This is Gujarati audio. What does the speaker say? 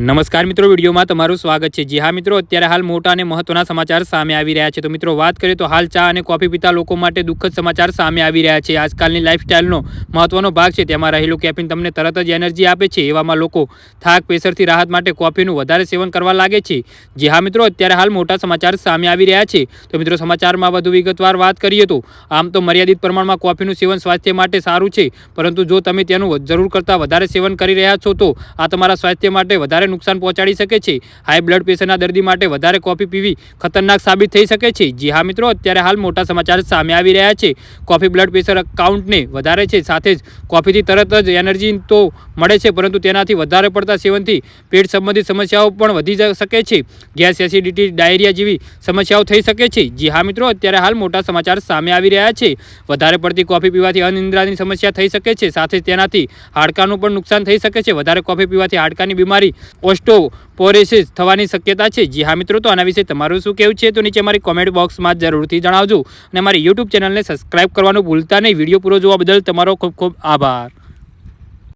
નમસ્કાર મિત્રો, વિડીયોમાં તમારું સ્વાગત છે। જી હા મિત્રો, અત્યારે હાલ મોટા અને મહત્વના સમાચાર સામે આવી રહ્યા છે। તો મિત્રો વાત કરીએ તો હાલ ચા અને કોફી પીતા લોકો માટે દુઃખદ સમાચાર સામે આવી રહ્યા છે। આજકાલની લાઇફસ્ટાઇલનો મહત્વનો ભાગ છે, તેમાં રહેલું કેફીન તમને તરત જ એનર્જી આપે છે। એવામાં લોકો થાક પ્રેશરથી રાહત માટે કોફીનું વધારે સેવન કરવા લાગે છે। જી હા મિત્રો, અત્યારે હાલ મોટા સમાચાર સામે આવી રહ્યા છે। તો મિત્રો સમાચારમાં વધુ વિગતવાર વાત કરીએ તો આમ તો મર્યાદિત પ્રમાણમાં કોફીનું સેવન સ્વાસ્થ્ય માટે સારું છે, પરંતુ જો તમે તેનું જરૂર કરતાં વધારે સેવન કરી રહ્યા છો તો આ તમારા સ્વાસ્થ્ય માટે વધારે નુકસાન પહોંચાડી શકે છે। હાઈ બ્લડ પ્રેશરના દર્દી માટે વધારે કોફી પીવી ખતરનાક સાબિત થઈ શકે છે। જી હા મિત્રો, અત્યારે હાલ મોટા સમાચાર સામે આવી રહ્યા છે। કોફી બ્લડ પ્રેશર કાઉન્ટને વધારે છે, સાથે જ કોફીથી તરત જ એનર્જી તો મળે છે, પરંતુ તેનાથી વધારે પડતા સેવનથી પેટ સંબંધિત સમસ્યાઓ પણ વધી શકે છે। ગેસ, એસિડિટી, ડાયરિયા જેવી સમસ્યાઓ થઈ શકે છે। જી હા મિત્રો, અત્યારે હાલ મોટા સમાચાર સામે આવી રહ્યા છે। વધારે પડતી કોફી પીવાથી અનિદ્રાની સમસ્યા થઈ શકે છે, સાથે જ તેનાથી હાડકાનું પણ નુકસાન થઈ શકે છે। વધારે કોફી પીવાથી હાડકાની બીમારી ઓસ્ટોપોરોસિસ થવાની શક્યતા છે। જી હા મિત્રો, તો આના વિશે તમારું શું કહેવું છે તો નીચે અમારી કોમેન્ટ બોક્સમાં જરૂરથી જણાવજો અને અમારી યુટ્યુબ ચેનલને સબસ્ક્રાઇબ કરવાનું ભૂલતા નહીં। વિડીયો પૂરો જોવા બદલ તમારો ખૂબ ખૂબ આભાર।